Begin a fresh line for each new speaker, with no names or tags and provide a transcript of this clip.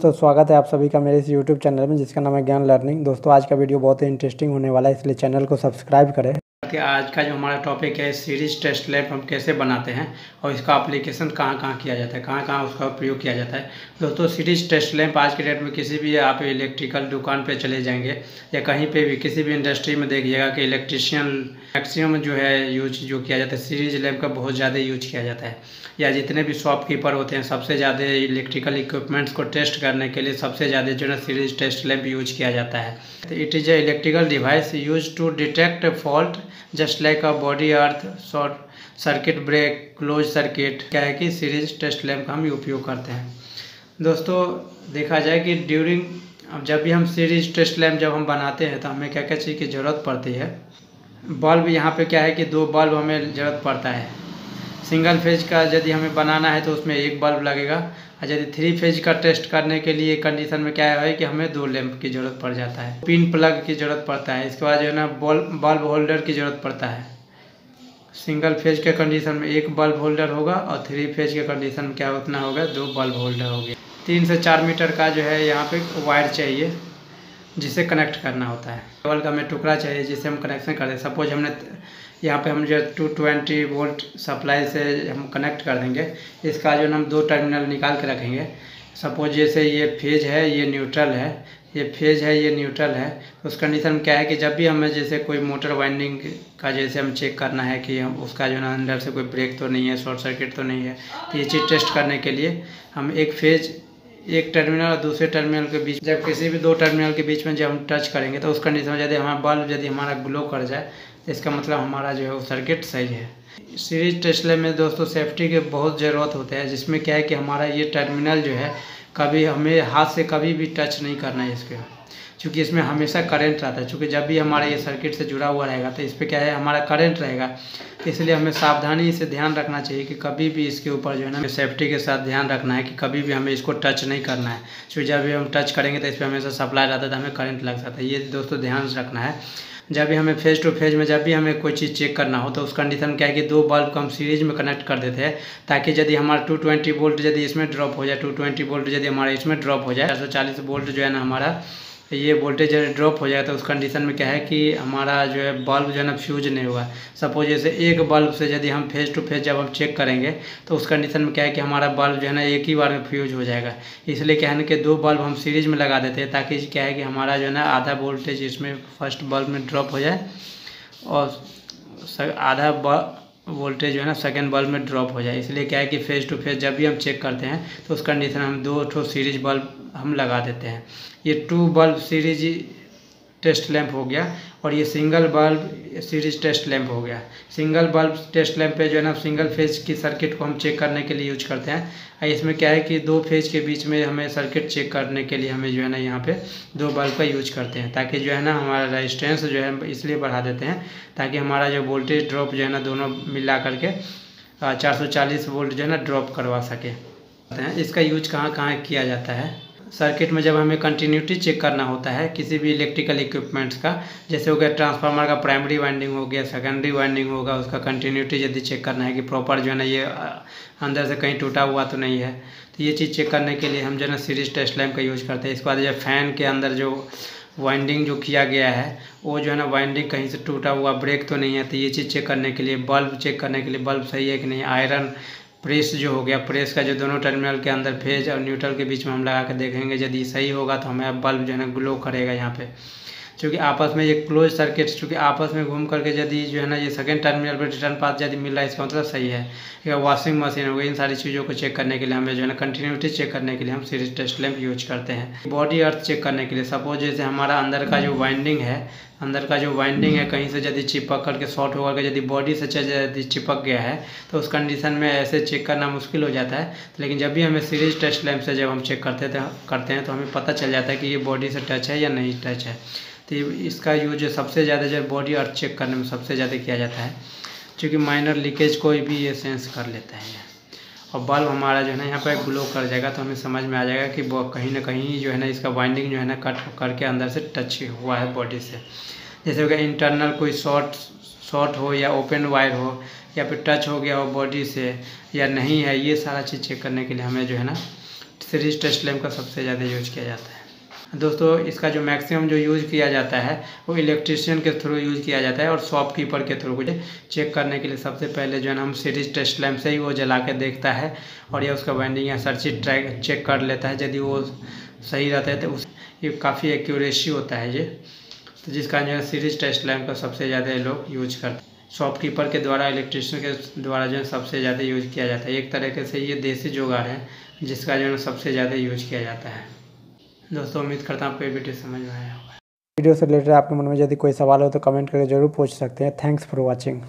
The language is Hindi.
तो स्वागत है आप सभी का मेरे इस YouTube चैनल में जिसका नाम है ज्ञान लर्निंग। दोस्तों आज का वीडियो बहुत ही इंटरेस्टिंग होने वाला है, इसलिए चैनल को सब्सक्राइब करें। कि आज का जो हमारा टॉपिक है सीरीज टेस्ट लैब हम कैसे बनाते हैं और इसका एप्लीकेशन कहाँ कहाँ किया जाता है, कहाँ कहाँ उसका प्रयोग किया जाता है। दोस्तों सीरीज टेस्ट लैब आज के डेट में किसी भी आप इलेक्ट्रिकल दुकान पे चले जाएंगे या कहीं पे भी किसी भी इंडस्ट्री में देखिएगा कि इलेक्ट्रिशियन मैक्सिमम जो है यूज जो किया जाता है सीरीज लैब का बहुत ज़्यादा यूज किया जाता है। या जितने भी शॉपकीपर होते हैं सबसे ज़्यादा इलेक्ट्रिकल इक्विपमेंट्स को टेस्ट करने के लिए सबसे ज़्यादा जो है सीरीज टेस्ट लैब यूज किया जाता है। It is a electrical device use to detect fault just like a body earth short circuit break close circuit. क्या है कि सीरीज टेस्ट लैब का हम उपयोग करते हैं। दोस्तों देखा जाए कि ड्यूरिंग अब जब भी हम सीरीज टेस्ट लैब जब हम बनाते हैं तो हमें क्या क्या चीज़ की ज़रूरत पड़ती है। बल्ब यहाँ पे क्या है कि 2 बल्ब हमें ज़रूरत पड़ता है। सिंगल फेज का यदि हमें बनाना है तो उसमें 1 बल्ब लगेगा और यदि 3 फेज का टेस्ट करने के लिए कंडीशन में क्या है कि हमें 2 लैंप की ज़रूरत पड़ जाता है। पिन प्लग की ज़रूरत पड़ता है। इसके बाद जो है ना बल्ब होल्डर की ज़रूरत पड़ता है। सिंगल फेज के कंडीशन में 1 बल्ब होल्डर होगा और 3 फेज के कंडीशन में क्या उतना होगा 2 बल्ब होल्डर हो गया। 3 से 4 मीटर का जो है यहाँ पे वायर चाहिए जिसे कनेक्ट करना होता है। केबल का हमें टुकड़ा चाहिए जिससे हम कनेक्शन कर दें। सपोज हमने यहाँ पे हम जो 220 वोल्ट सप्लाई से हम कनेक्ट कर देंगे। इसका जो हम 2 टर्मिनल निकाल के रखेंगे। सपोज जैसे ये फेज है ये न्यूट्रल है, ये फेज है ये न्यूट्रल है। तो उस कंडीशन में क्या है कि जब भी हमें जैसे कोई मोटर वाइंडिंग का जैसे हम चेक करना है कि हम उसका जो है अंदर से कोई ब्रेक तो नहीं है, शॉर्ट सर्किट तो नहीं है, तो ये चीज़ टेस्ट करने के लिए हम एक टर्मिनल और दूसरे टर्मिनल के बीच जब किसी भी 2 टर्मिनल के बीच में जब हम टच करेंगे तो उस कंडीशन में यदि हमारा बल्ब यदि हमारा ग्लो कर जाए तो इसका मतलब हमारा जो है वो सर्किट सही है। सीरीज टेस्ट लैब में दोस्तों सेफ्टी के बहुत ज़रूरत होते हैं, जिसमें क्या है कि हमारा ये टर्मिनल जो है कभी हमें हाथ से कभी भी टच नहीं करना है इसके, क्योंकि इसमें हमेशा करंट रहता है। क्योंकि जब भी हमारा ये सर्किट से जुड़ा हुआ रहेगा तो इस पर क्या है हमारा करंट रहेगा, इसलिए हमें सावधानी से ध्यान रखना चाहिए कि कभी भी इसके ऊपर जो है ना सेफ्टी के साथ ध्यान रखना है कि कभी भी हमें इसको टच नहीं करना है। क्योंकि जब भी हम टच करेंगे तो इस पर हमेशा सप्लाई रहता है तो हमें करंट लग सकता है। ये दोस्तों ध्यान रखना है। जब भी हमें फेज टू फेज में जब भी हमें कोई चीज़ चेक करना हो तो उस कंडीशन क्या है कि 2 बल्ब को हम सीरीज में कनेक्ट कर देते हैं, ताकि यदि हमारा 220 वोल्ट यदि इसमें ड्रॉप हो जाए, 220 वोल्ट यदि हमारा इसमें ड्रॉप हो जाए, 440 वोल्ट जो है ना हमारा ये वोल्टेज ड्रॉप हो जाए तो उस कंडीशन में क्या है कि हमारा जो है बल्ब जो है ना फ्यूज नहीं होगा। सपोज जैसे 1 बल्ब से यदि हम फेज टू फेज जब हम चेक करेंगे तो उस कंडीशन में क्या है कि हमारा बल्ब जो है ना एक ही बार में फ्यूज हो जाएगा। इसलिए क्या है ना कि 2 बल्ब हम सीरीज में लगा देते हैं, ताकि क्या है कि हमारा जो है ना आधा वोल्टेज इसमें फर्स्ट बल्ब में ड्रॉप हो जाए और आधा वोल्टेज जो है ना सेकेंड बल्ब में ड्रॉप हो जाए। इसलिए क्या है कि फेज टू फेज जब भी हम चेक करते हैं तो उस कंडीशन में हम 2 सीरीज बल्ब हम लगा देते हैं। ये 2 बल्ब सीरीज टेस्ट लैंप हो गया और ये single bulb series test lamp हो गया। सिंगल बल्ब टेस्ट लैंप पे जो है ना सिंगल फेज की सर्किट को हम चेक करने के लिए यूज करते हैं। इसमें क्या है कि 2 फेज के बीच में हमें सर्किट चेक करने के लिए हमें जो है ना यहाँ पे 2 बल्ब का यूज करते हैं, ताकि जो है ना हमारा रेजिस्टेंस जो है इसलिए बढ़ा देते हैं ताकि हमारा जो वोल्टेज ड्रॉप जो है ना दोनों मिला करके 440 वोल्ट जो है ना ड्रॉप करवा सके। इसका यूज कहाँ कहाँ किया जाता है। सर्किट में जब हमें कंटिन्यूटी चेक करना होता है किसी भी इलेक्ट्रिकल इक्विपमेंट्स का, जैसे हो गया ट्रांसफार्मर का प्राइमरी वाइंडिंग हो गया, सेकेंडरी वाइंडिंग होगा, उसका कंटिन्यूटी यदि चेक करना है कि प्रॉपर जो है ना ये अंदर से कहीं टूटा हुआ तो नहीं है, तो ये चीज़ चेक करने के लिए हम जो है ना सीरीज टेस्ट लैंप का यूज करते हैं। इसके बाद जो फैन के अंदर जो वाइंडिंग जो किया गया है वो जो है ना वाइंडिंग कहीं से टूटा हुआ ब्रेक तो नहीं है, तो ये चीज़ चेक करने के लिए बल्ब चेक करने के लिए बल्ब सही है कि नहीं। आयरन प्रेस जो हो गया, प्रेस का जो दोनों टर्मिनल के अंदर फेज और न्यूट्रल के बीच में हम लगा के देखेंगे, यदि सही होगा तो हमें बल्ब जो है ना ग्लो करेगा यहाँ पे। क्योंकि आपस में ये क्लोज सर्किट चूँकि आपस में घूम करके यदि जो है ना ये सेकंड टर्मिनल पर रिटर्न पाथ यदि मिल रहा है इसका मतलब सही है। या वॉशिंग मशीन हो गई, इन सारी चीज़ों को चेक करने के लिए हमें जो है ना कंटिन्यूटी चेक करने के लिए हम सीरीज टेस्ट लैंप यूज करते हैं। बॉडी अर्थ चेक करने के लिए सपोज जैसे हमारा अंदर का जो वाइंडिंग है कहीं से यदि चिपक करके शॉर्ट होकर के यदि बॉडी से यदि चिपक गया है तो उस कंडीशन में ऐसे चेक करना मुश्किल हो जाता है। लेकिन जब भी हमें सीरीज टेस्ट लैंप से जब हम चेक करते हैं तो हमें पता चल जाता है कि ये बॉडी से टच है या नहीं टच है। तो इसका यूज सबसे ज़्यादा जो बॉडी अर्थ चेक करने में सबसे ज़्यादा किया जाता है, क्योंकि माइनर लीकेज कोई भी ये सेंस कर लेता है और बल्ब हमारा जो है ना यहाँ पर ग्लो कर जाएगा तो हमें समझ में आ जाएगा कि कहीं ना कहीं जो है ना इसका वाइंडिंग जो है ना कट करके अंदर से टच हुआ है बॉडी से। जैसे हो गया इंटरनल कोई शॉर्ट हो या ओपन वायर हो या फिर टच हो गया हो बॉडी से या नहीं है, ये सारा चीज़ चेक करने के लिए हमें जो है ना सीरीज टेस्ट लैंप का सबसे ज़्यादा यूज किया जाता है। दोस्तों इसका जो मैक्सिमम जो यूज़ किया जाता है वो इलेक्ट्रीशियन के थ्रू यूज़ किया जाता है और शॉपकीपर के थ्रू। मुझे चेक करने के लिए सबसे पहले जो है ना हम सीरीज टेस्ट लैंप से ही वो जला के देखता है और या उसका वाइंडिंग या सर्किट ट्रैक चेक कर लेता है। यदि वो सही रहता है तो ये काफ़ी एक्यूरेसी होता है ये, तो जिसका जो है सीरीज टेस्ट लैंप का सबसे ज़्यादा लोग यूज करते हैं। शॉपकीपर के द्वारा, इलेक्ट्रीशियन के द्वारा जो है सबसे ज़्यादा यूज किया जाता है। एक तरीके से ये देसी जुगाड़ है जिसका जो है सबसे ज़्यादा यूज किया जाता है। दोस्तों उम्मीद करता हूँ आपको ये वीडियो समझ में आया होगा।
वीडियो से रिलेटेड आपके मन में यदि कोई सवाल हो तो कमेंट करके जरूर पूछ सकते हैं। Thanks for watching.